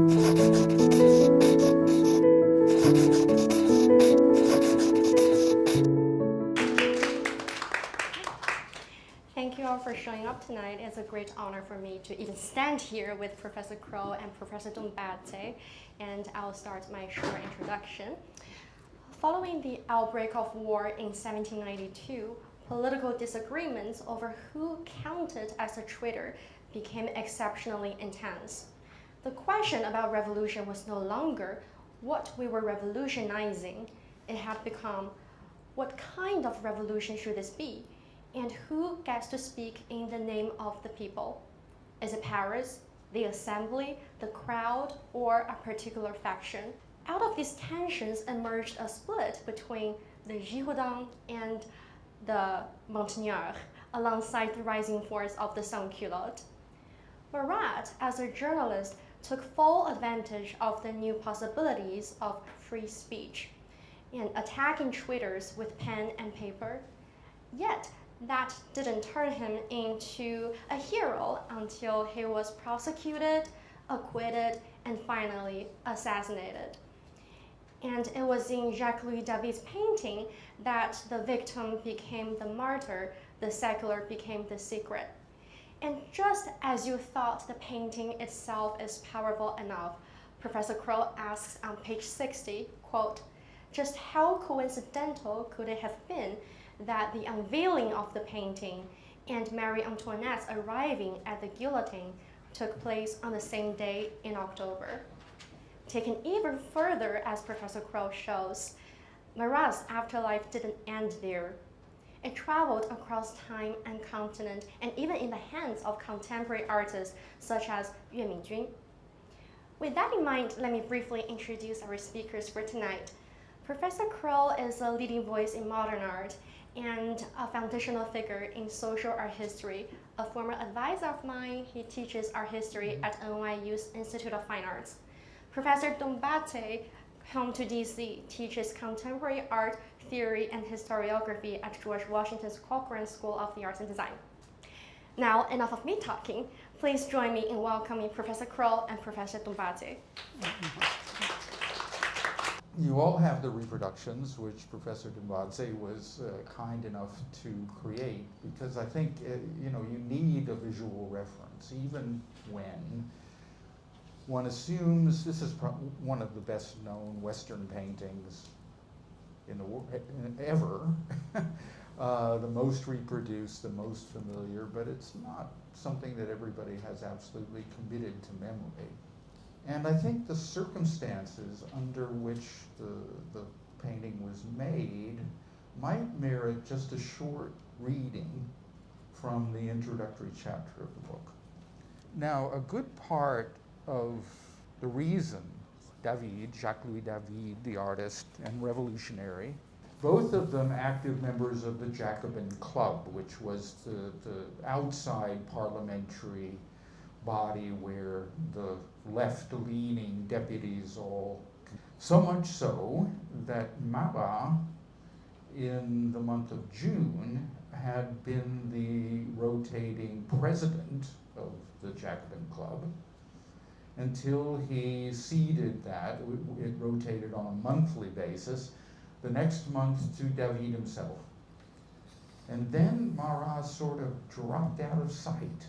Thank you all for showing up tonight. It's a great honor for me to even stand here with Professor Crow and Professor Dumbadze, and I'll start my short introduction. Following the outbreak of war in 1792, political disagreements over who counted as a traitor became exceptionally intense. The question about revolution was no longer what we were revolutionizing. It had become, what kind of revolution should this be? And who gets to speak in the name of the people? Is it Paris, the assembly, the crowd, or a particular faction? Out of these tensions emerged a split between the Girondins and the Montagnards, alongside the rising force of the sans-culottes. Marat, as a journalist, took full advantage of the new possibilities of free speech and attacking traitors with pen and paper. Yet, that didn't turn him into a hero until he was prosecuted, acquitted, and finally assassinated. And it was in Jacques-Louis David's painting that the victim became the martyr, the secular became the secret. And just as you thought the painting itself is powerful enough, Professor Crow asks on page 60, quote, just how coincidental could it have been that the unveiling of the painting and Marie Antoinette's arriving at the guillotine took place on the same day in October? Taken even further, as Professor Crow shows, Marat's afterlife didn't end there. It traveled across time and continent, and even in the hands of contemporary artists such as Yue Mingjun. With that in mind, let me briefly introduce our speakers for tonight. Professor Crow is a leading voice in modern art and a foundational figure in social art history. A former advisor of mine, he teaches art history at NYU's Institute of Fine Arts. Professor Dumbadze, home to DC, teaches contemporary art theory and historiography at George Washington's Corcoran School of the Arts and Design. Now, enough of me talking. Please join me in welcoming Professor Crow and Professor Dumbadze. You all have the reproductions, which Professor Dumbadze was kind enough to create, because I think you need a visual reference, even when one assumes this is one of the best known Western paintings in the world ever, the most reproduced, the most familiar, but it's not something that everybody has absolutely committed to memory. And I think the circumstances under which the painting was made might merit just a short reading from the introductory chapter of the book. Now, a good part of the reason David, Jacques-Louis David, the artist and revolutionary, both of them active members of the Jacobin Club, which was the outside parliamentary body where the left-leaning deputies all, so much so that Marat, in the month of June, had been the rotating president of the Jacobin Club until he ceded that. It rotated on a monthly basis, the next month to David himself. And then Marat sort of dropped out of sight.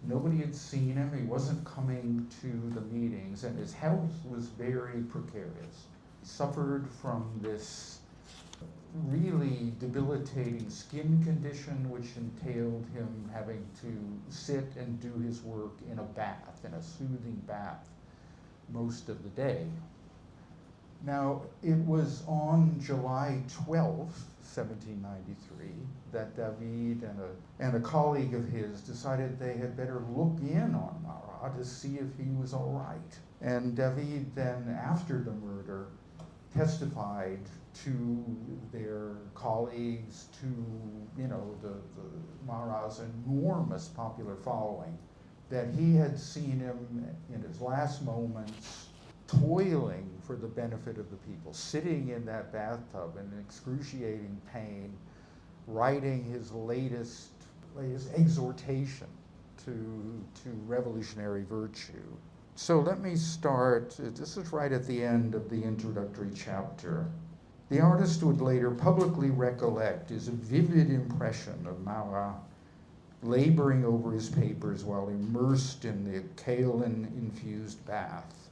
Nobody had seen him, he wasn't coming to the meetings, and his health was very precarious. He suffered from this really debilitating skin condition, which entailed him having to sit and do his work in a bath, in a soothing bath, most of the day. Now, it was on July 12th, 1793, that David and a colleague of his decided they had better look in on Marat to see if he was all right. And David then, after the murder, testified to their colleagues, to the Marat's enormous popular following, that he had seen him in his last moments toiling for the benefit of the people, sitting in that bathtub in excruciating pain, writing his latest exhortation to revolutionary virtue. So let me start, this is right at the end of the introductory chapter. The artist would later publicly recollect his vivid impression of Marat laboring over his papers while immersed in the kaolin-infused bath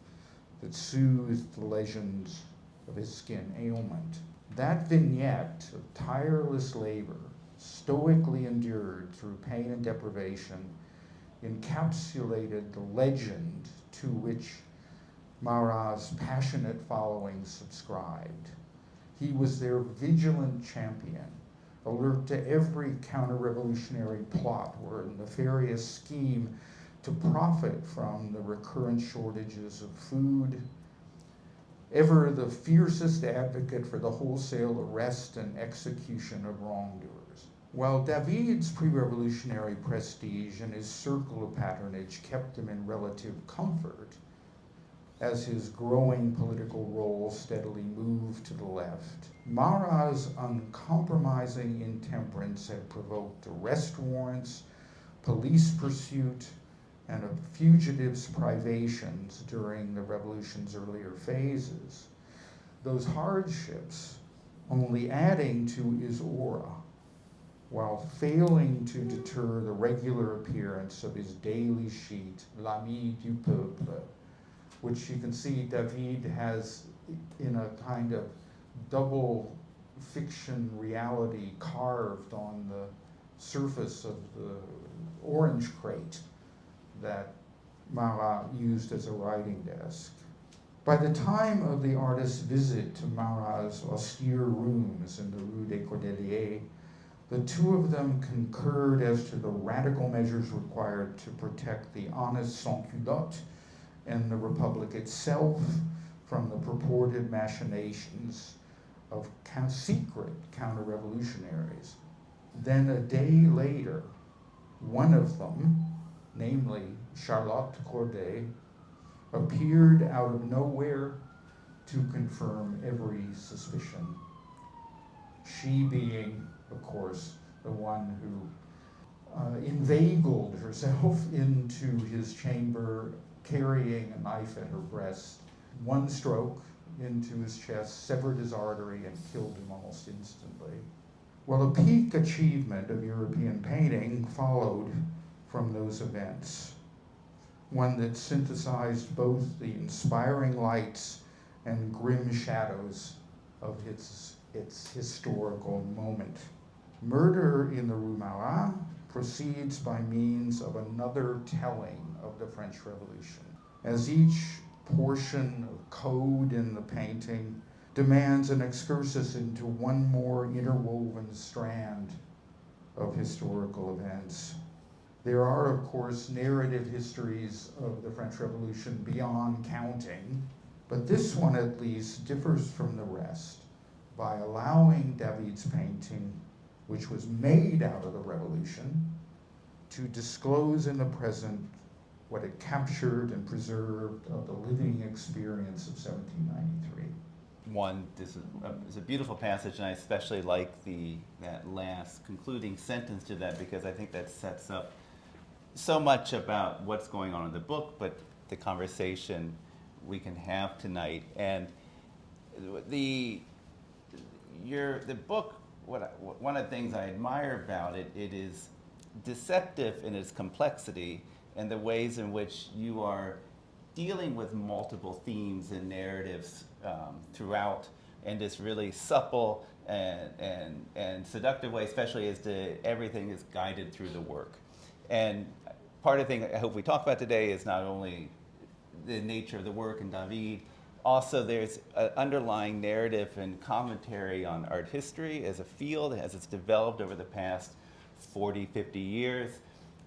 that soothed the legends of his skin ailment. That vignette of tireless labor, stoically endured through pain and deprivation, encapsulated the legend to which Marat's passionate following subscribed. He was their vigilant champion, alert to every counter-revolutionary plot or nefarious scheme to profit from the recurrent shortages of food, ever the fiercest advocate for the wholesale arrest and execution of wrongdoers. While David's pre-revolutionary prestige and his circle of patronage kept him in relative comfort, as his growing political role steadily moved to the left, Marat's uncompromising intemperance had provoked arrest warrants, police pursuit, and a fugitive's privations during the revolution's earlier phases. Those hardships only adding to his aura, while failing to deter the regular appearance of his daily sheet, L'Ami du Peuple, which you can see David has in a kind of double fiction reality carved on the surface of the orange crate that Marat used as a writing desk. By the time of the artist's visit to Marat's austere rooms in the Rue des Cordeliers, the two of them concurred as to the radical measures required to protect the honest sans-culotte and the Republic itself from the purported machinations of secret counter-revolutionaries. Then a day later, one of them, namely Charlotte Corday, appeared out of nowhere to confirm every suspicion. She being, of course, the one who inveigled herself into his chamber carrying a knife at her breast. One stroke into his chest severed his artery and killed him almost instantly. Well, a peak achievement of European painting followed from those events, one that synthesized both the inspiring lights and grim shadows of its historical moment. Murder in the Rue Marat proceeds by means of another telling of the French Revolution, as each portion of code in the painting demands an excursus into one more interwoven strand of historical events. There are, of course, narrative histories of the French Revolution beyond counting, but this one at least differs from the rest by allowing David's painting, which was made out of the revolution, to disclose in the present what it captured and preserved of the living experience of 1793. This is a beautiful passage, and I especially like that last concluding sentence to that, because I think that sets up so much about what's going on in the book, but the conversation we can have tonight. And the book, one of the things I admire about it, it is deceptive in its complexity and the ways in which you are dealing with multiple themes and narratives throughout, in this really supple and seductive way, especially as to everything is guided through the work. And part of the thing I hope we talk about today is not only the nature of the work and David, also there's an underlying narrative and commentary on art history as a field as it's developed over the past 40, 50 years.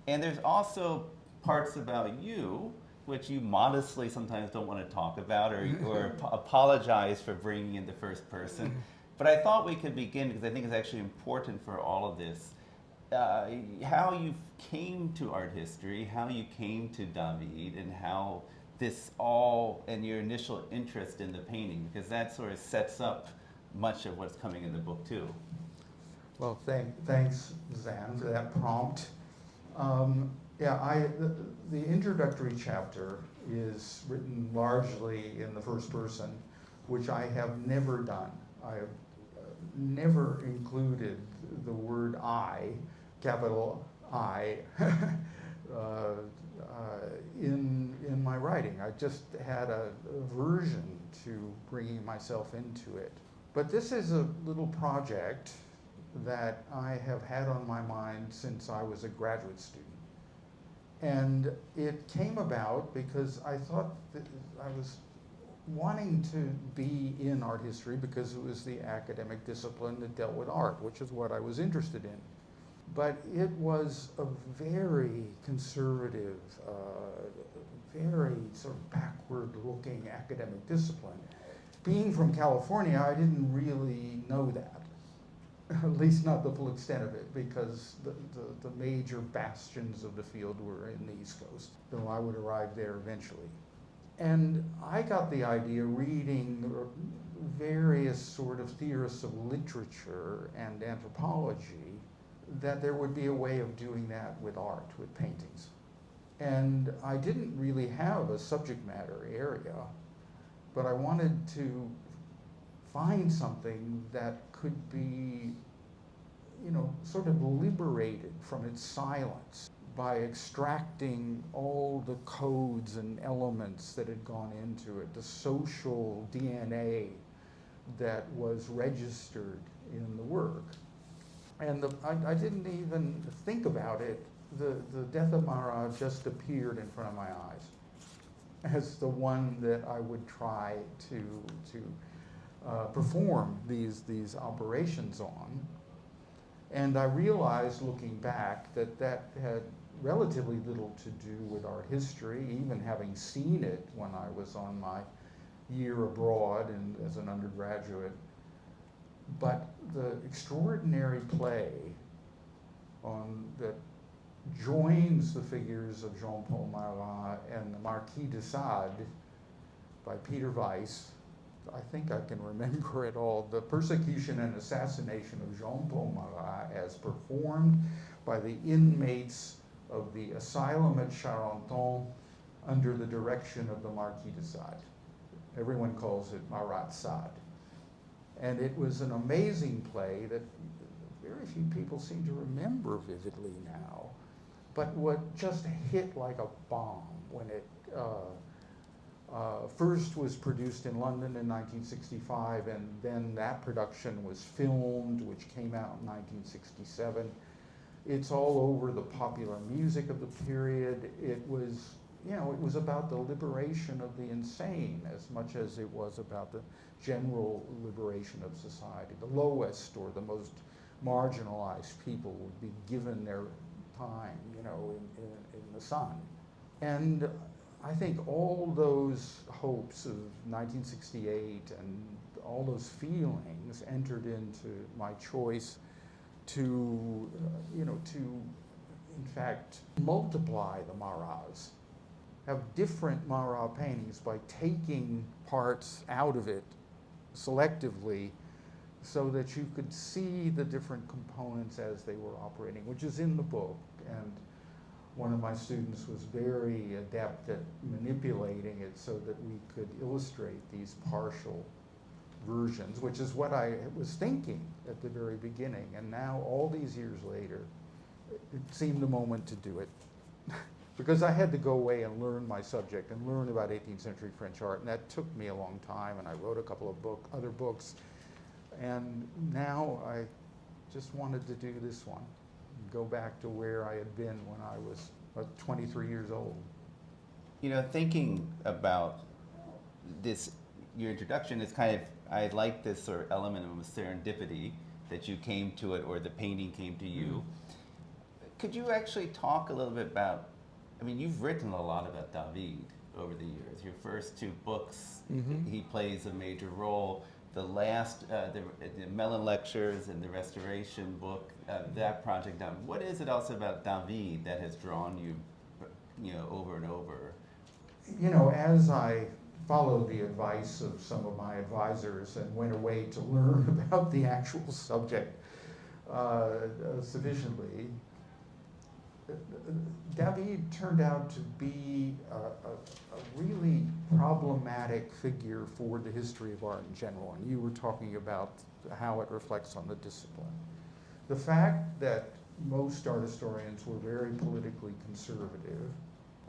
And there's also parts about you which you modestly sometimes don't want to talk about or apologize for bringing in the first person. But I thought we could begin, because I think it's actually important for all of this, how you came to art history, how you came to David, and how this all, and your initial interest in the painting, because that sort of sets up much of what's coming in the book too. Well, thanks, Zan, for that prompt. Yeah, the introductory chapter is written largely in the first person, which I have never done. I have never included the word I, capital I, in my writing. I just had a aversion to bringing myself into it. But this is a little project that I have had on my mind since I was a graduate student. And it came about because I thought that I was wanting to be in art history because it was the academic discipline that dealt with art, which is what I was interested in. But it was a very conservative, very sort of backward-looking academic discipline. Being from California, I didn't really know that, at least not the full extent of it, because the major bastions of the field were in the East Coast, though I would arrive there eventually. And I got the idea reading various sort of theorists of literature and anthropology that there would be a way of doing that with art, with paintings. And I didn't really have a subject matter area, but I wanted to find something that could be, you know, sort of liberated from its silence by extracting all the codes and elements that had gone into it, the social DNA that was registered in the work. And I didn't even think about it. The death of Marat just appeared in front of my eyes as the one that I would try to perform these operations on. And I realized, looking back, that had relatively little to do with art history, even having seen it when I was on my year abroad and as an undergraduate. But the extraordinary play that joins the figures of Jean-Paul Marat and the Marquis de Sade by Peter Weiss, I think I can remember it all, the persecution and assassination of Jean-Paul Marat as performed by the inmates of the asylum at Charenton under the direction of the Marquis de Sade. Everyone calls it Marat Sade. And it was an amazing play that very few people seem to remember vividly now, but what just hit like a bomb when it first was produced in London in 1965, and then that production was filmed, which came out in 1967. It's all over the popular music of the period. It was, you know, it was about the liberation of the insane as much as it was about the general liberation of society. The lowest or the most marginalized people would be given their time, you know, in the sun. And I think all those hopes of 1968 and all those feelings entered into my choice to, to in fact multiply the Marats, have different Marat paintings by taking parts out of it selectively so that you could see the different components as they were operating, which is in the book. And one of my students was very adept at manipulating it so that we could illustrate these partial versions, which is what I was thinking at the very beginning. And now, all these years later, it seemed the moment to do it. Because I had to go away and learn my subject and learn about 18th century French art, and that took me a long time, and I wrote a couple of other books. And now I just wanted to do this one, go back to where I had been when I was 23 years old. You know, thinking about this, your introduction is kind of, I like this sort of element of serendipity, that you came to it or the painting came to you. Could you actually talk a little bit about, I mean, you've written a lot about David over the years. Your first two books, he plays a major role. The last, the Mellon Lectures and the Restoration book, that project done. What is it also about David that has drawn you, over and over? You know, as I followed the advice of some of my advisors and went away to learn about the actual subject sufficiently, David turned out to be a really problematic figure for the history of art in general, and you were talking about how it reflects on the discipline. The fact that most art historians were very politically conservative,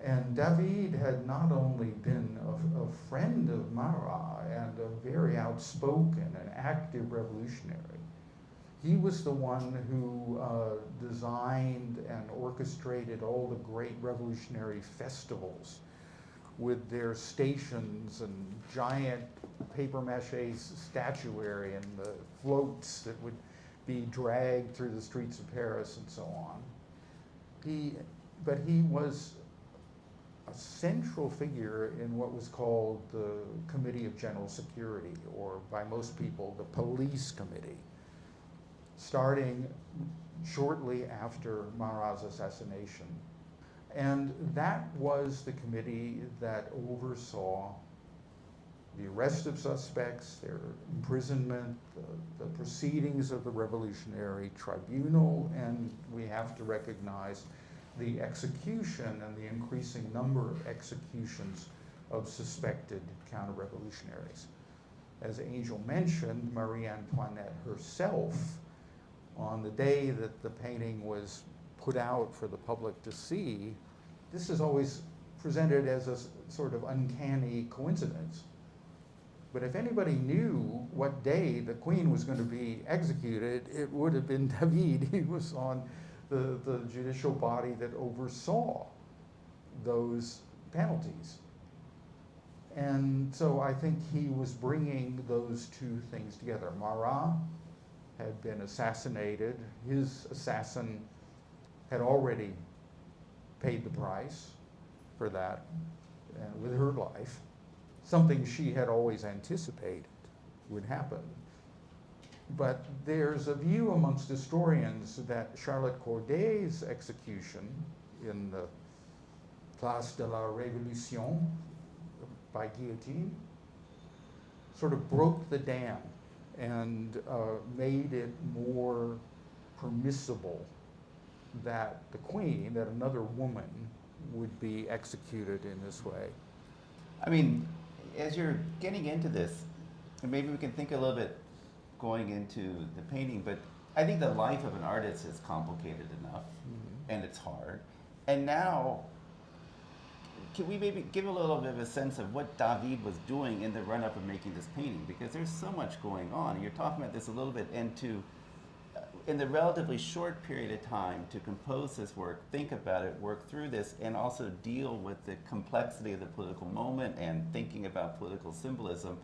and David had not only been a friend of Marat and a very outspoken and active revolutionary, he was the one who designed and orchestrated all the great revolutionary festivals with their stations and giant papier-mâché statuary and the floats that would be dragged through the streets of Paris and so on. But he was a central figure in what was called the Committee of General Security, or by most people, the Police Committee, starting shortly after Marat's assassination. And that was the committee that oversaw the arrest of suspects, their imprisonment, the proceedings of the Revolutionary Tribunal, and we have to recognize the execution and the increasing number of executions of suspected counter-revolutionaries. As Angel mentioned, Marie Antoinette herself, on the day that the painting was put out for the public to see, this is always presented as a sort of uncanny coincidence. But if anybody knew what day the Queen was going to be executed, it would have been David. He was on the judicial body that oversaw those penalties. And so I think he was bringing those two things together. Marat had been assassinated. His assassin had already paid the price for that with her life, something she had always anticipated would happen. But there's a view amongst historians that Charlotte Corday's execution in the Place de la Révolution by guillotine sort of broke the dam and made it more permissible that the Queen, that another woman, would be executed in this way. I mean, as you're getting into this, and maybe we can think a little bit going into the painting, but I think the life of an artist is complicated enough, and it's hard. And now, can we maybe give a little bit of a sense of what David was doing in the run-up of making this painting? Because there's so much going on, and you're talking about this a little bit, and to, in the relatively short period of time, to compose this work, think about it, work through this, and also deal with the complexity of the political moment and thinking about political symbolism.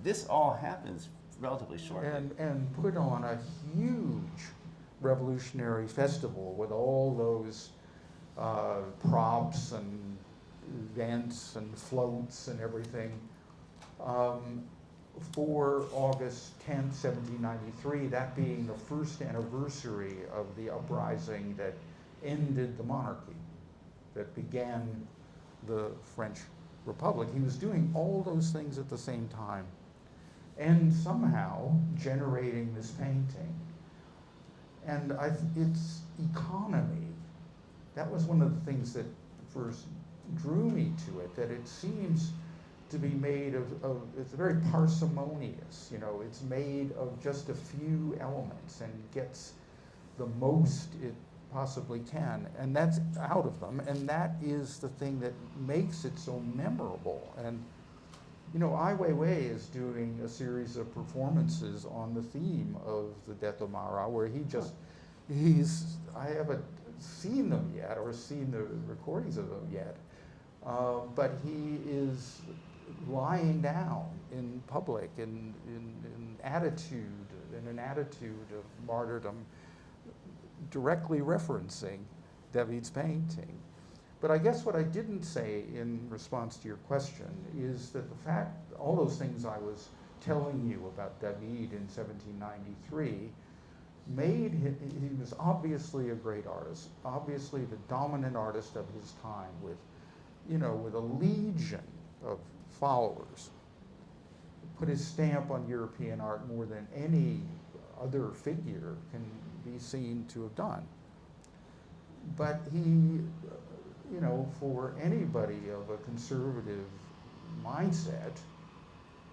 This all happens relatively shortly. And put on a huge revolutionary festival with all those props and events and floats and everything for August 10th, 1793, that being the first anniversary of the uprising that ended the monarchy, that began the French Republic. He was doing all those things at the same time and somehow generating this painting. And its economy, that was one of the things that first drew me to it, that it seems to be made of it's very parsimonious, you know, it's made of just a few elements and gets the most it possibly can, and that's out of them, and that is the thing that makes it so memorable. And you know, Ai Weiwei is doing a series of performances on the theme of the death of Marat, where I haven't seen them yet or seen the recordings of them yet, but he is lying down in public in an attitude of martyrdom, directly referencing David's painting. But I guess what I didn't say in response to your question is that the fact, all those things I was telling you about David in 1793 made him, he was obviously a great artist, obviously the dominant artist of his time with, you know, with a legion of followers. Put his stamp on European art more than any other figure can be seen to have done. but he, you know, for anybody of a conservative mindset,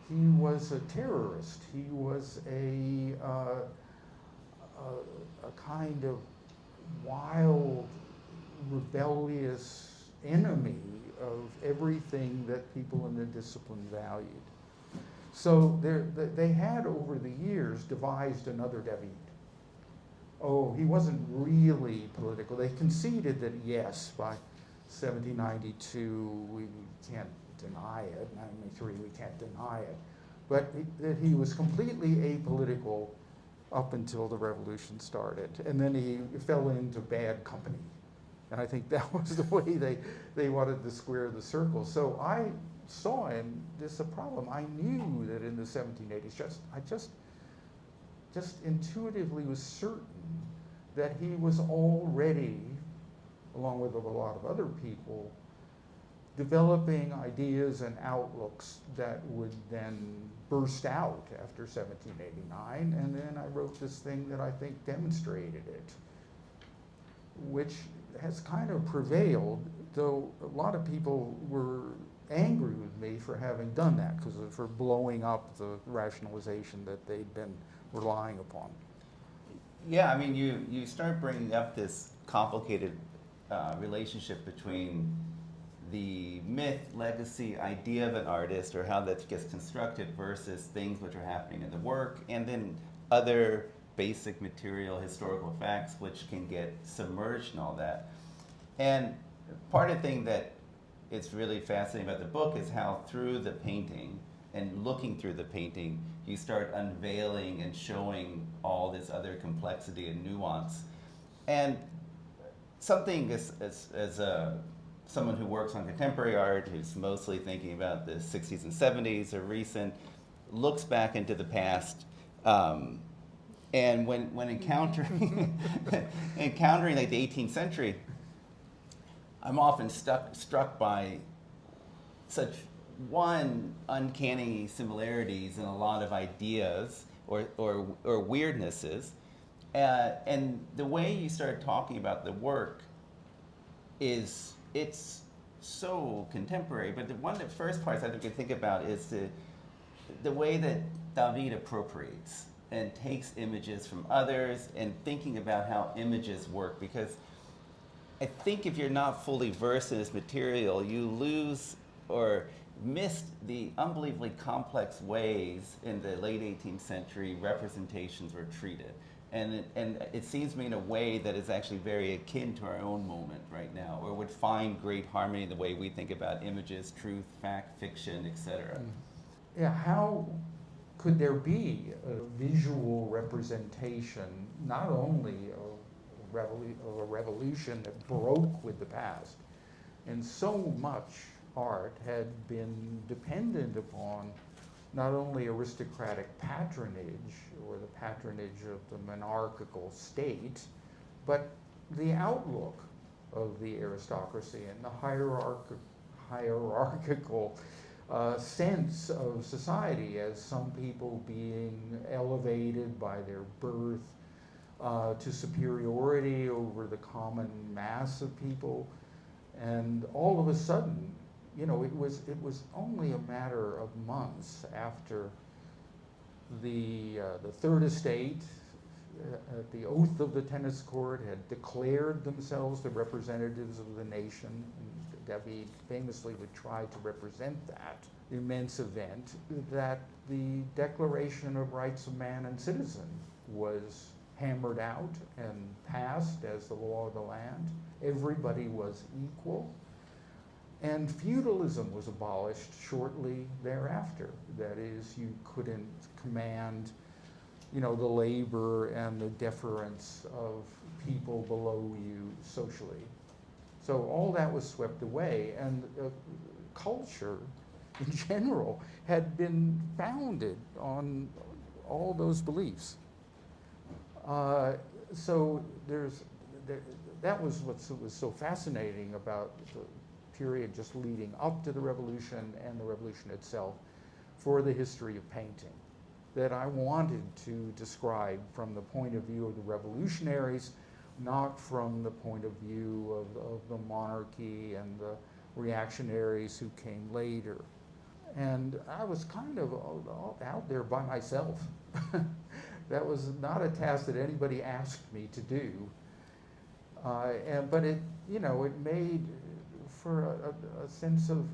he was a terrorist. He was a kind of wild, rebellious enemy of everything that people in the discipline valued. So they had, over the years, devised another David. Oh, he wasn't really political. They conceded that, yes, by 1792, we can't deny it, 93, we can't deny it, but that he was completely apolitical up until the revolution started. And then he fell into bad company. And I think that was the way they wanted to square the circle. So I saw in this a problem. I knew that in the 1780s, I just intuitively was certain that he was already, along with a lot of other people, developing ideas and outlooks that would then burst out after 1789. And then I wrote this thing that I think demonstrated it, which has kind of prevailed, though a lot of people were angry with me for having done that, because for blowing up the rationalization that they'd been relying upon. Yeah, I mean, you start bringing up this complicated relationship between the myth, legacy, idea of an artist, or how that gets constructed, versus things which are happening in the work, and then other basic material historical facts which can get submerged in all that. And part of the thing that is really fascinating about the book is how through the painting and looking through the painting, you start unveiling and showing all this other complexity and nuance. And something as someone who works on contemporary art, who's mostly thinking about the 60s and 70s or recent, looks back into the past, and when encountering like the 18th century, I'm often struck by such uncanny similarities in a lot of ideas or weirdnesses, and the way you start talking about the work it's so contemporary. But one of the first parts I think you think about is the way that David appropriates and takes images from others, and thinking about how images work, because I think if you're not fully versed in this material, you lose or missed the unbelievably complex ways in the late 18th century representations were treated. And it seems to me in a way that is actually very akin to our own moment right now, or would find great harmony in the way we think about images, truth, fact, fiction, etc. Yeah, how could there be a visual representation not only of a revolution that broke with the past, and so much art had been dependent upon not only aristocratic patronage or the patronage of the monarchical state, but the outlook of the aristocracy and the hierarchical sense of society, as some people being elevated by their birth to superiority over the common mass of people. And all of a sudden, you know, it was only a matter of months after the Third Estate, at the oath of the tennis court, had declared themselves the representatives of the nation. And David famously would try to represent that immense event, that the Declaration of Rights of Man and Citizen was hammered out and passed as the law of the land. Everybody was equal. And feudalism was abolished shortly thereafter. That is, you couldn't command, you know, the labor and the deference of people below you socially. So all that was swept away, and culture in general had been founded on all those beliefs. So that was what was so fascinating about the period just leading up to the revolution and the revolution itself for the history of painting, that I wanted to describe from the point of view of the revolutionaries, not from the point of view of the monarchy and the reactionaries who came later. And I was kind of out there by myself. That was not a task that anybody asked me to do. But it, you know, it made for a sense of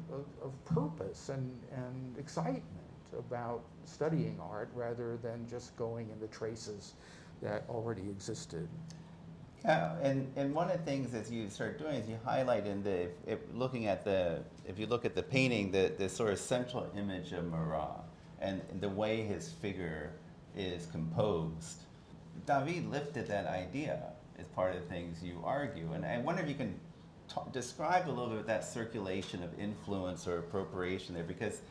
purpose and excitement about studying art rather than just going in the traces that already existed. Yeah, and one of the things that you start doing is you highlight in the, if you look at the painting, the sort of central image of Marat and the way his figure is composed. David lifted that idea as part of the things you argue, and I wonder if you can describe a little bit of that circulation of influence or appropriation there, because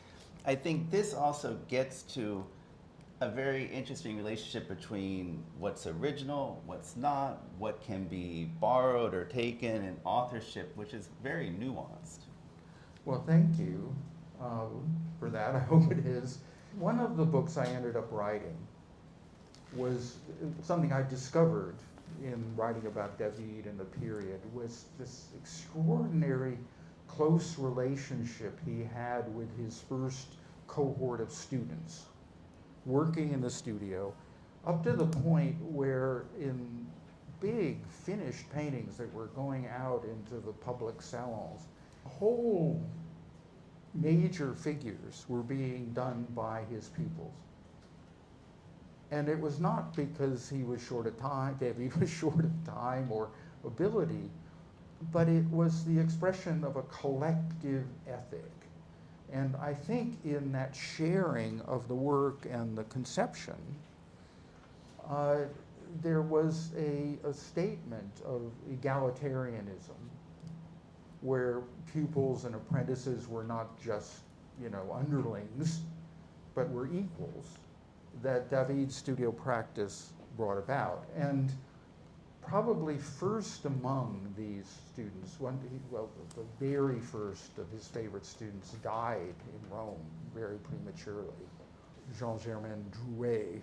I think this also gets to a very interesting relationship between what's original, what's not, what can be borrowed or taken, and authorship, which is very nuanced. Well, thank you for that. I hope it is. One of the books I ended up writing was something I discovered in writing about David and the period, was this extraordinary close relationship he had with his first cohort of students working in the studio, up to the point where in big finished paintings that were going out into the public salons, whole major figures were being done by his pupils. And it was not because he was short of time, David was short of time or ability, but it was the expression of a collective ethic. And I think in that sharing of the work and the conception, there was a statement of egalitarianism, where pupils and apprentices were not just, you know, underlings, but were equals, that David's studio practice brought about. And probably first among these students, the very first of his favorite students died in Rome very prematurely, Jean-Germain Drouet.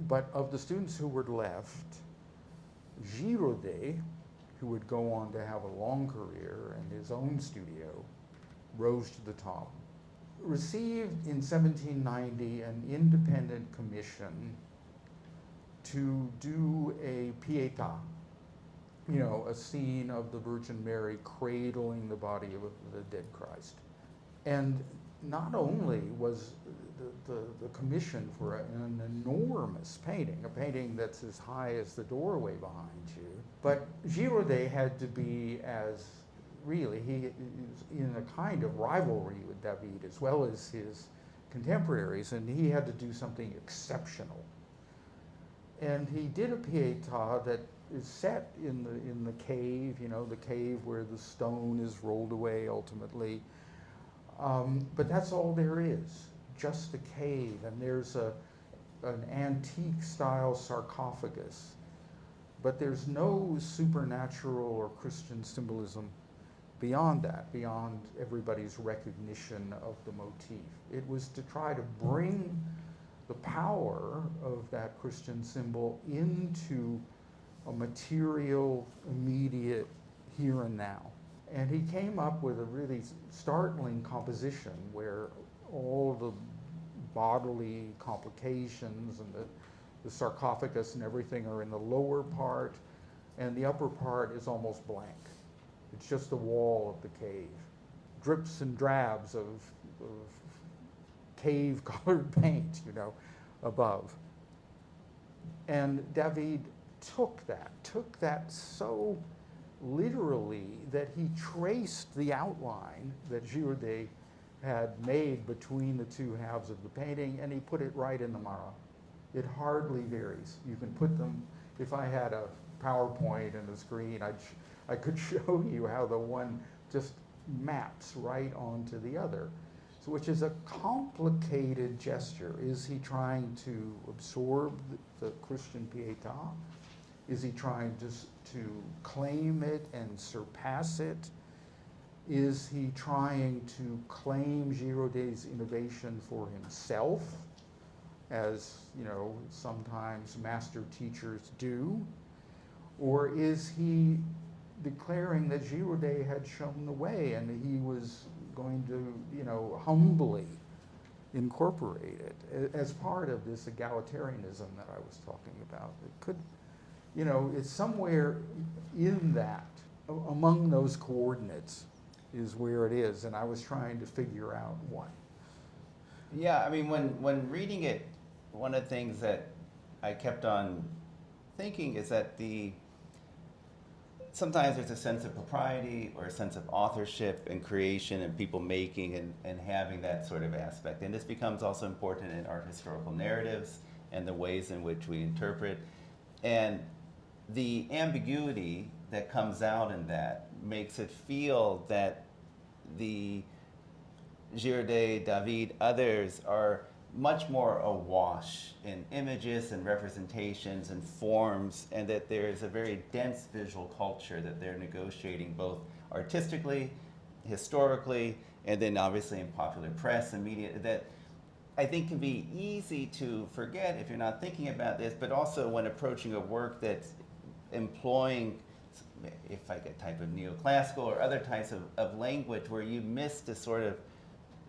But of the students who were left, Girodet, who would go on to have a long career in his own studio, rose to the top. Received in 1790 an independent commission to do a Pietà, you know, a scene of the Virgin Mary cradling the body of the dead Christ. And not only was the commission for an enormous painting, a painting that's as high as the doorway behind you, but Girodet had to be as, really, he is in a kind of rivalry with David as well as his contemporaries, and he had to do something exceptional. And he did a Pietà that is set in the cave, you know, the cave where the stone is rolled away ultimately. But that's all there is, just a cave. And there's an antique style sarcophagus. But there's no supernatural or Christian symbolism beyond that, beyond everybody's recognition of the motif. It was to try to bring the power of that Christian symbol into a material, immediate here and now. And he came up with a really startling composition where all the bodily complications and the sarcophagus and everything are in the lower part, and the upper part is almost blank. It's just the wall of the cave. Drips and drabs of cave-colored paint, you know, above. And David took that so literally that he traced the outline that Girodet had made between the two halves of the painting, and he put it right in the Marat. It hardly varies. You can put them, if I had a PowerPoint and a screen, I could show you how the one just maps right onto the other. So, which is a complicated gesture. Is he trying to absorb the Christian Pietà? Is he trying to claim it and surpass it? Is he trying to claim Girodet's innovation for himself, as, you know, sometimes master teachers do? Or is he declaring that Girodet had shown the way and he was going to, humbly incorporate it as part of this egalitarianism that I was talking about? It could, it's somewhere in that, among those coordinates is where it is, and I was trying to figure out what. Yeah, I mean, when reading it, one of the things that I kept on thinking is that sometimes there's a sense of propriety or a sense of authorship and creation and people making and having that sort of aspect. And this becomes also important in art historical narratives and the ways in which we interpret. And the ambiguity that comes out in that makes it feel that the Girodet, David, others are much more awash in images and representations and forms, and that there is a very dense visual culture that they're negotiating both artistically, historically, and then obviously in popular press and media, that I think can be easy to forget if you're not thinking about this, but also when approaching a work that's employing, if like a type of neoclassical or other types of language where you miss the sort of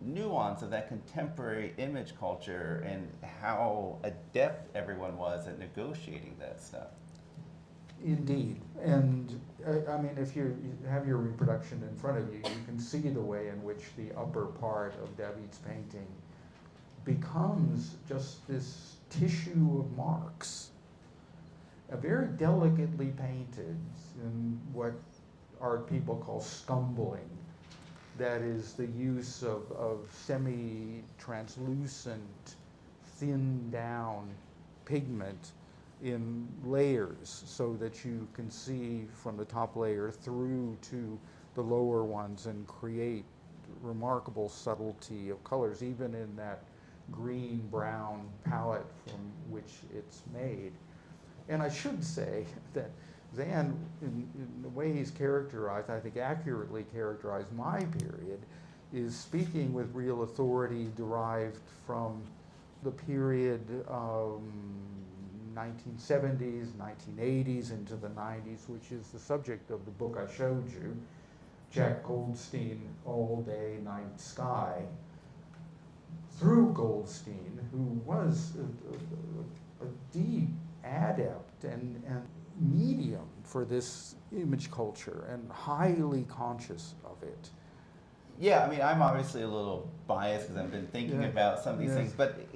nuance of that contemporary image culture and how adept everyone was at negotiating that stuff. Indeed, and I mean, if you have your reproduction in front of you, you can see the way in which the upper part of David's painting becomes just this tissue of marks, very delicately painted in what art people call scumbling. That is the use of semi-translucent, thinned down pigment in layers so that you can see from the top layer through to the lower ones and create remarkable subtlety of colors, even in that green-brown palette from which it's made. And I should say that Zan, in the way he's characterized, I think accurately characterized my period, is speaking with real authority derived from the period 1970s, 1980s into the 90s, which is the subject of the book I showed you, Jack Goldstein, All Day, Night Sky. Through Goldstein, who was a deep adept and medium for this image culture and highly conscious of it. Yeah, I mean, I'm obviously a little biased because I've been thinking about some of these things, but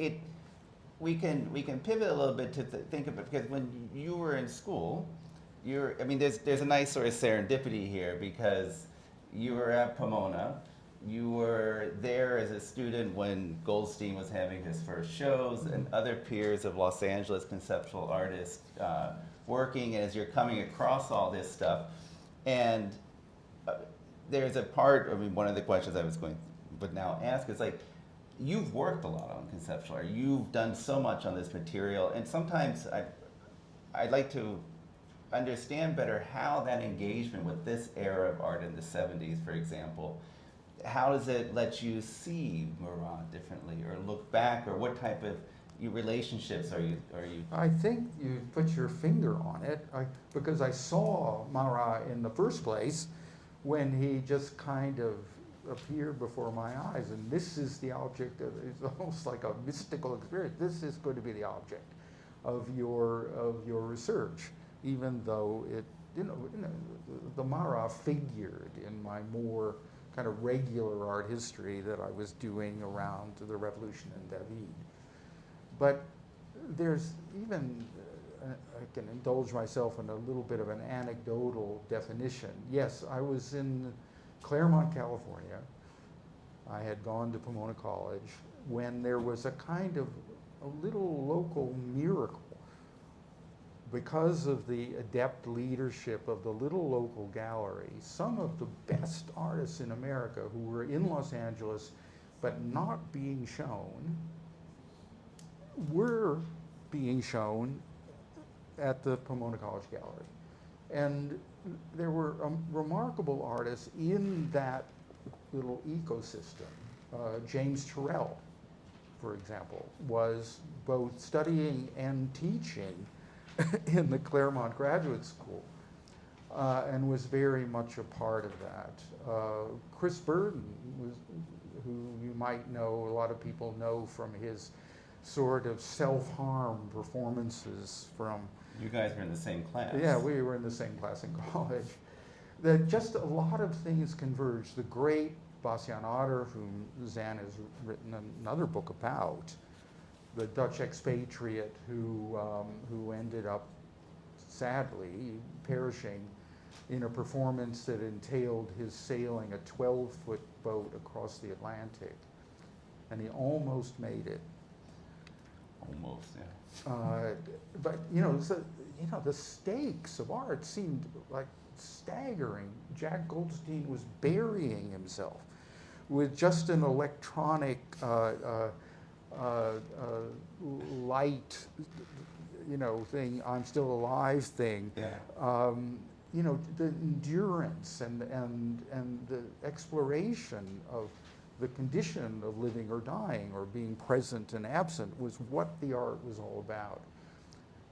we can pivot a little bit to think about, because when you were in school, there's a nice sort of serendipity here, because you were at Pomona. You were there as a student when Goldstein was having his first shows, and other peers of Los Angeles conceptual artists working, and as you're coming across all this stuff. And there's a part, one of the questions I was going to now ask is, like, you've worked a lot on conceptual art. You've done so much on this material, and sometimes I'd like to understand better how that engagement with this era of art in the 70s, for example, how does it let you see Marat differently, or look back, or what type of relationships are you? I think you put your finger on it, because I saw Marat in the first place when he just kind of appeared before my eyes, and this is the object of, it's almost like a mystical experience. This is going to be the object of your research, even though it, the Marat figured in my more kind of regular art history that I was doing around the Revolution in David. But there's even, I can indulge myself in a little bit of an anecdotal definition. Yes, I was in Claremont, California. I had gone to Pomona College when there was a kind of a little local miracle. Because of the adept leadership of the little local gallery, some of the best artists in America who were in Los Angeles but not being shown were being shown at the Pomona College Gallery. And there were remarkable artists in that little ecosystem. James Turrell, for example, was both studying and teaching in the Claremont Graduate School. and was very much a part of that. Chris Burden, who you might know, a lot of people know from his sort of self-harm performances from. You guys were in the same class. Yeah, we were in the same class in college. That just a lot of things converged. The great Bas Jan Ader, whom Zan has written another book about, the Dutch expatriate who ended up sadly perishing in a performance that entailed his sailing a 12-foot boat across the Atlantic, and he almost made it. Almost, yeah. But the stakes of art seemed like staggering. Jack Goldstein was burying himself with just an electronic light, thing, I'm still alive thing. Yeah. The endurance and the exploration of the condition of living or dying or being present and absent was what the art was all about.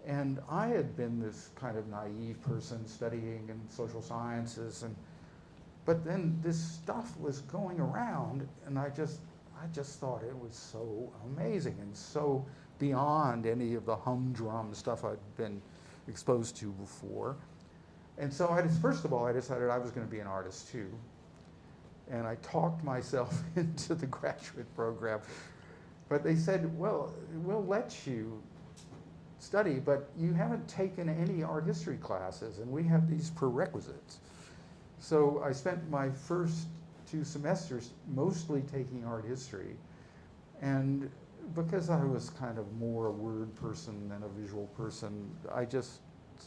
And I had been this kind of naive person studying in social sciences, but then this stuff was going around, and I just thought it was so amazing and so beyond any of the humdrum stuff I'd been exposed to before. And so first of all, I decided I was going to be an artist too. And I talked myself into the graduate program. But they said, well, we'll let you study, but you haven't taken any art history classes, and we have these prerequisites. So I spent my first 2 semesters mostly taking art history. And because I was kind of more a word person than a visual person, I just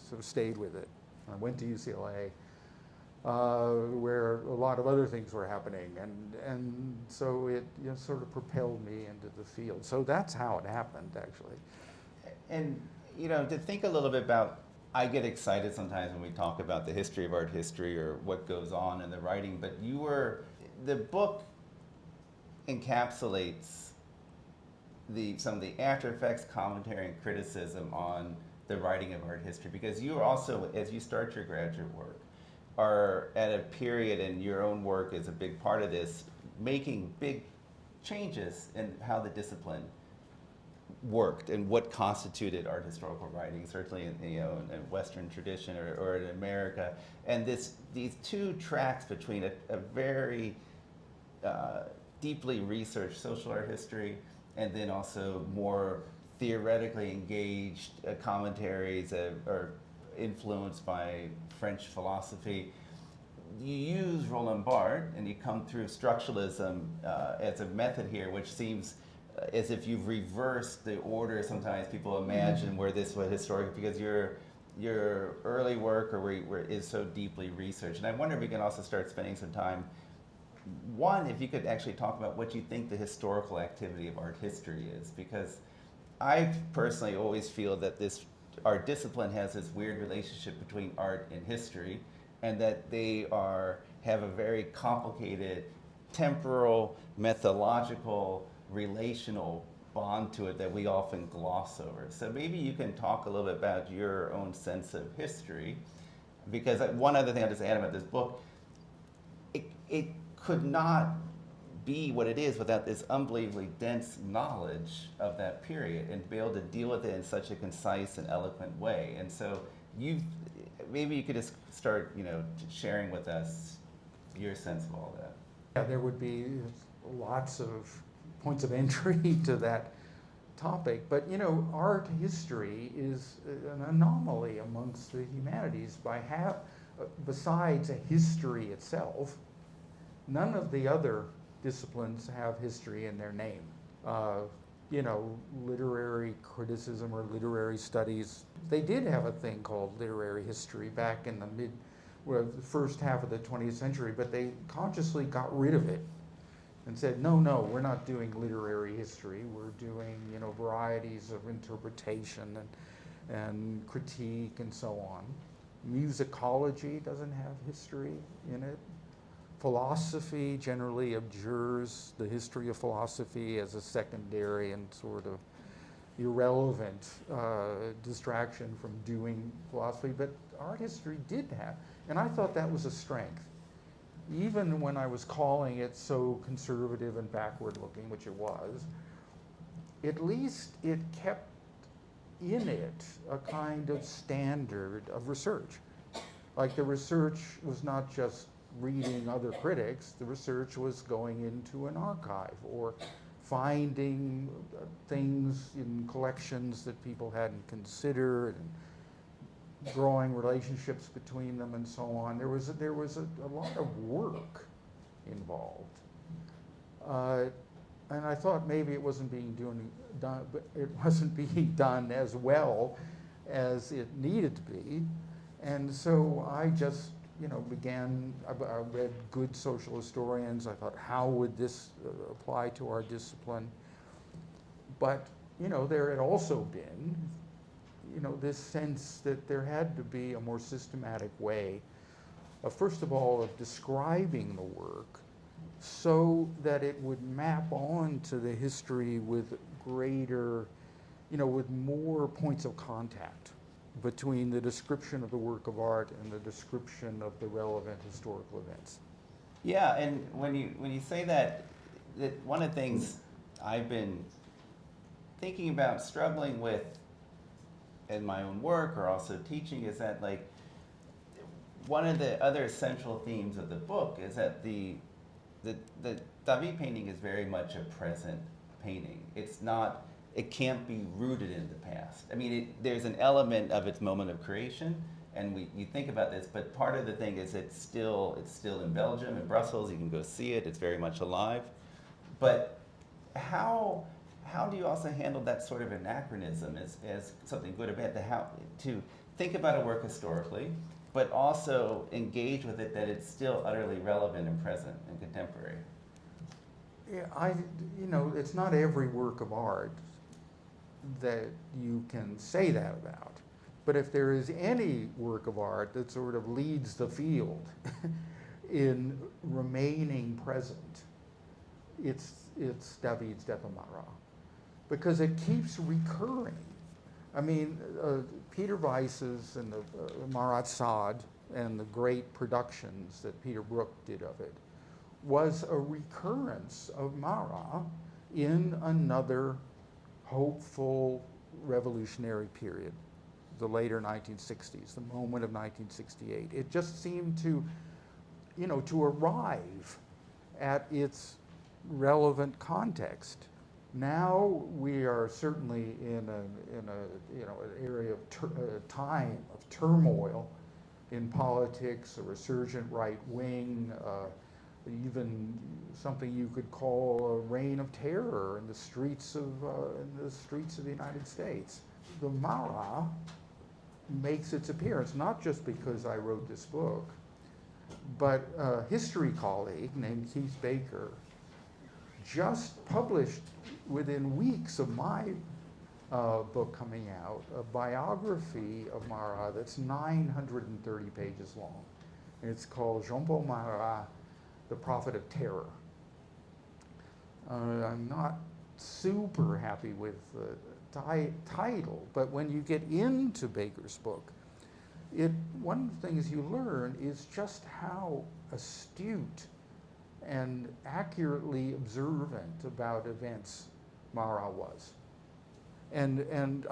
sort of stayed with it. I went to UCLA, where a lot of other things were happening, and so it sort of propelled me into the field. So that's how it happened, actually. And to think a little bit about, I get excited sometimes when we talk about the history of art history or what goes on in the writing, but the book encapsulates some of the after effects, commentary, and criticism on the writing of art history, because you are also, as you start your graduate work, are at a period, and your own work is a big part of this, making big changes in how the discipline worked and what constituted art historical writing, certainly in Western tradition or in America. And these 2 tracks between a very deeply researched social art history and then also more theoretically engaged commentaries are influenced by French philosophy. You use Roland Barthes, and you come through structuralism as a method here, which seems as if you've reversed the order sometimes people imagine where this was historical, because your early work is so deeply researched. And I wonder if we can also start spending some time, one, if you could actually talk about what you think the historical activity of art history is, because I personally always feel that our discipline has this weird relationship between art and history, and that they have a very complicated temporal, methodological, relational bond to it that we often gloss over. So maybe you can talk a little bit about your own sense of history, because one other thing I'll just add about this book, it could not be what it is without this unbelievably dense knowledge of that period, and to be able to deal with it in such a concise and eloquent way. And so maybe you could just start, sharing with us your sense of all that. Yeah, there would be lots of points of entry to that topic, but art history is an anomaly amongst the humanities. Besides a history itself, none of the other disciplines have history in their name. Literary criticism or literary studies, they did have a thing called literary history back in the first half of the 20th century, but they consciously got rid of it and said, no, we're not doing literary history, we're doing, varieties of interpretation and critique and so on. Musicology doesn't have history in it. Philosophy generally abjures the history of philosophy as a secondary and sort of irrelevant distraction from doing philosophy, but art history did have. And I thought that was a strength. Even when I was calling it so conservative and backward looking, which it was, at least it kept in it a kind of standard of research. Like the research was not just reading other critics, the research was going into an archive or finding things in collections that people hadn't considered and drawing relationships between them and so on. There was a lot of work involved. And I thought maybe it wasn't being done, but it wasn't being done as well as it needed to be. And so I just, I read good social historians. I thought, how would this apply to our discipline? But, there had also been, this sense that there had to be a more systematic way of, first of all, of describing the work so that it would map on to the history with greater, with more points of contact between the description of the work of art and the description of the relevant historical events. Yeah, and when you say that one of the things I've been thinking about, struggling with in my own work or also teaching, is that one of the other central themes of the book is that the David painting is very much a present painting. It can't be rooted in the past. I mean, there's an element of its moment of creation, and you think about this, but part of the thing is it's still in Belgium, in Brussels. You can go see it. It's very much alive. But how do you also handle that sort of anachronism as something good or bad? To think about a work historically, but also engage with it that it's still utterly relevant and present and contemporary. Yeah, it's not every work of art that you can say that about. But if there is any work of art that sort of leads the field in remaining present, it's David's Death of Marat, because it keeps recurring. I mean, Peter Weiss's and the Marat Sade and the great productions that Peter Brook did of it was a recurrence of Marat in another hopeful revolutionary period, the later 1960s, the moment of 1968. It just seemed to arrive at its relevant context. Now we are certainly in an area of time of turmoil in politics, a resurgent right wing, even something you could call a reign of terror in the streets of the United States. The Marat makes its appearance, not just because I wrote this book, but a history colleague named Keith Baker just published within weeks of my book coming out a biography of Marat that's 930 pages long. And it's called Jean-Paul Marat, The Prophet of Terror. I'm not super happy with the title, but when you get into Baker's book, one of the things you learn is just how astute and accurately observant about events Marat was. And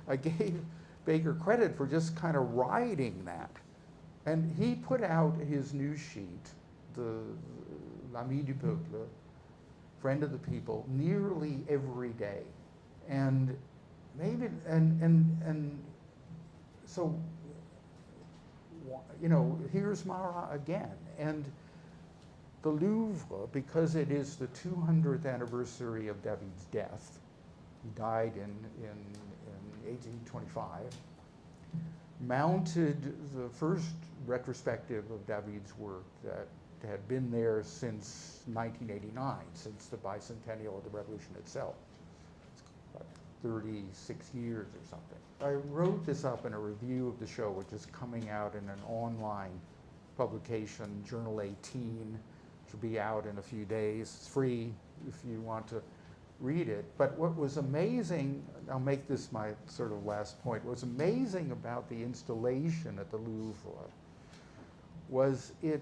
I gave Baker credit for just kind of riding that. And he put out his news sheet, the L'Ami du Peuple, Friend of the People, nearly every day. And maybe, and so, here's Marat again. And the Louvre, because it is the 200th anniversary of David's death, he died in 1825, mounted the first retrospective of David's work that had been there since 1989, since the bicentennial of the revolution itself. It's about 36 years or something. I wrote this up in a review of the show, which is coming out in an online publication, Journal 18, which will be out in a few days. It's free if you want to read it. But what was amazing, I'll make this my sort of last point, what was amazing about the installation at the Louvre was it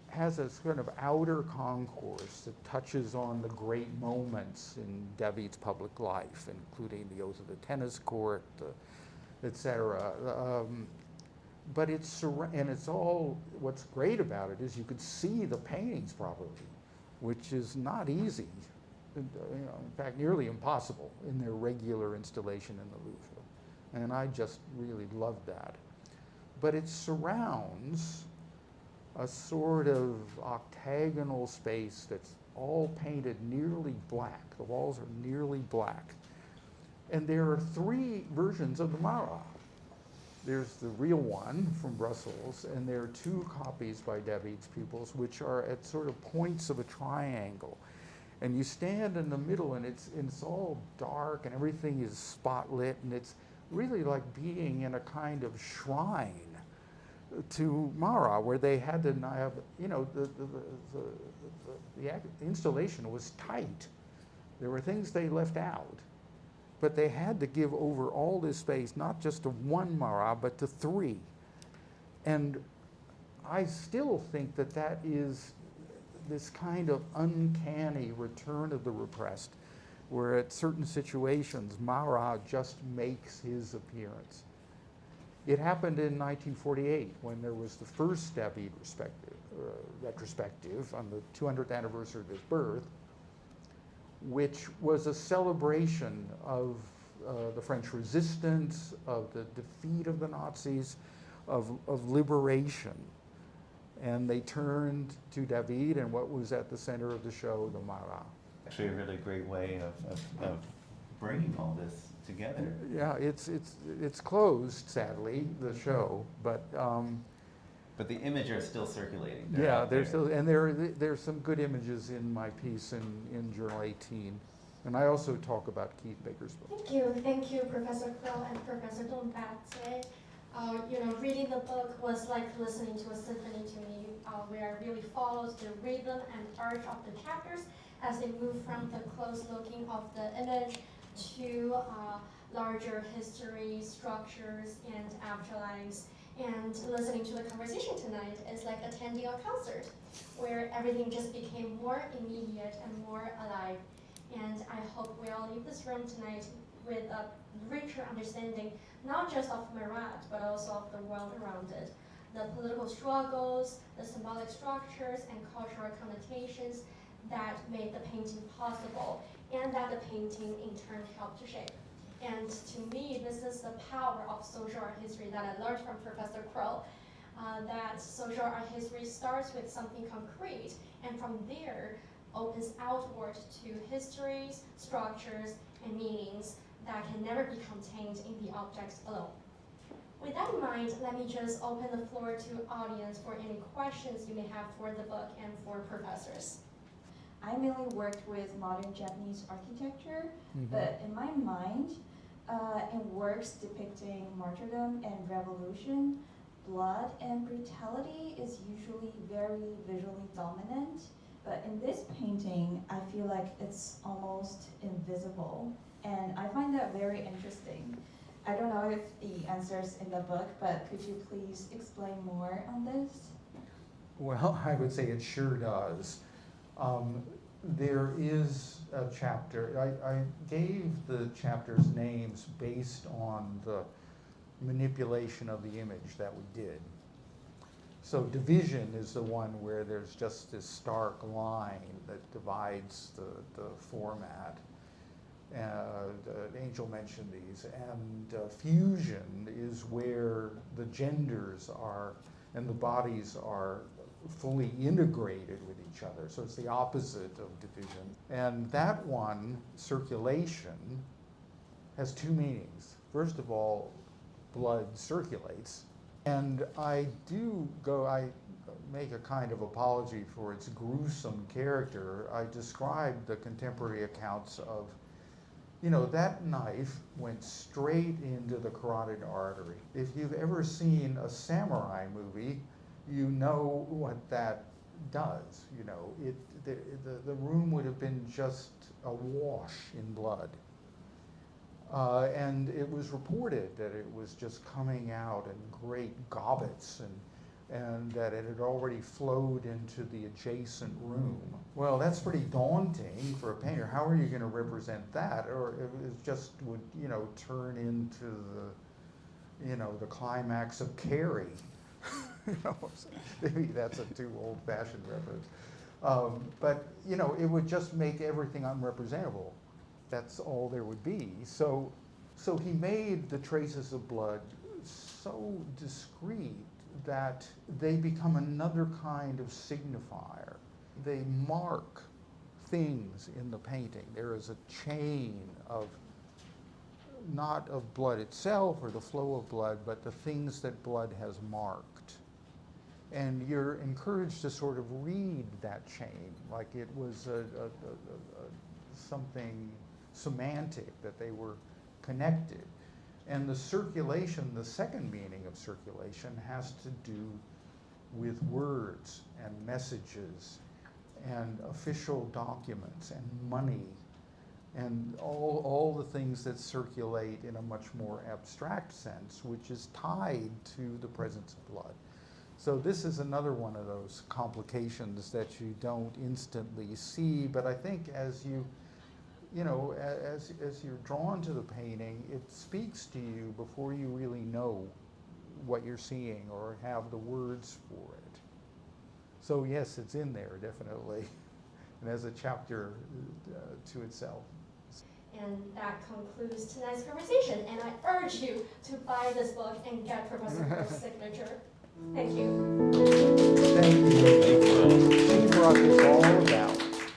has a sort of outer concourse that touches on the great moments in David's public life, including the oath of the tennis court, etc. But it's all, what's great about it is you could see the paintings properly, which is not easy, in fact, nearly impossible in their regular installation in the Louvre. And I just really loved that. But it surrounds a sort of octagonal space that's all painted nearly black. The walls are nearly black. And there are three versions of the Marat. There's the real one from Brussels, and there are two copies by David's pupils, which are at sort of points of a triangle. And you stand in the middle, and it's all dark, and everything is spotlit, and it's really like being in a kind of shrine to Marat, where they had to have, the installation was tight. There were things they left out, but they had to give over all this space, not just to one Marat, but to three. And I still think that that is this kind of uncanny return of the repressed, where at certain situations, Marat just makes his appearance. It happened in 1948 when there was the first David retrospective on the 200th anniversary of his birth, which was a celebration of the French resistance, of the defeat of the Nazis, of liberation. And they turned to David and what was at the center of the show, the Marat. Actually, a really great way of bringing all this together. Yeah, it's closed, sadly, the show, but the images are still circulating. Yeah, there's some good images in my piece in Journal 18, and I also talk about Keith Baker's book. Thank you, Professor Crow and Professor Dumbadze. Reading the book was like listening to a symphony to me, where it really follows the rhythm and arch of the chapters as they move from the close looking of the image to larger history, structures, and afterlives. And listening to the conversation tonight is like attending a concert, where everything just became more immediate and more alive. And I hope we all leave this room tonight with a richer understanding, not just of Marat, but also of the world around it. The political struggles, the symbolic structures, and cultural connotations that made the painting possible, and that the painting in turn helped to shape. And to me, this is the power of social art history that I learned from Professor Crow, that social art history starts with something concrete, and from there opens outward to histories, structures, and meanings that can never be contained in the objects alone. With that in mind, let me just open the floor to audience for any questions you may have for the book and for professors. I mainly worked with modern Japanese architecture, but in my mind, in works depicting martyrdom and revolution, blood and brutality is usually very visually dominant. But in this painting, I feel like it's almost invisible. And I find that very interesting. I don't know if the answer's in the book, but could you please explain more on this? Well, I would say it sure does. There is a chapter, I gave the chapters names based on the manipulation of the image that we did. So division is the one where there's just this stark line that divides the format. Angel mentioned these. And fusion is where the genders are and the bodies are fully integrated with each other. So it's the opposite of division. And that one, circulation, has two meanings. First of all, blood circulates. And I make a kind of apology for its gruesome character. I described the contemporary accounts of, that knife went straight into the carotid artery. If you've ever seen a samurai movie, you know what that does. The room would have been just awash in blood. And it was reported that it was just coming out in great gobbets. And and that it had already flowed into the adjacent room. Well, that's pretty daunting for a painter. How are you going to represent that? Or it just would, turn into the climax of Carrie. Maybe that's a too old-fashioned reference. But it would just make everything unrepresentable. That's all there would be. So he made the traces of blood so discreet that they become another kind of signifier. They mark things in the painting. There is a chain of, not of blood itself or the flow of blood, but the things that blood has marked. And you're encouraged to sort of read that chain like it was something semantic, that they were connected. And the circulation, the second meaning of circulation, has to do with words and messages and official documents and money and all the things that circulate in a much more abstract sense, which is tied to the presence of blood. So this is another one of those complications that you don't instantly see, but I think as as you're drawn to the painting, it speaks to you before you really know what you're seeing or have the words for it. So yes, it's in there, definitely. And as a chapter to itself. And that concludes tonight's conversation. And I urge you to buy this book and get Professor Crow's signature. Thank you. Thank you. She brought this all about.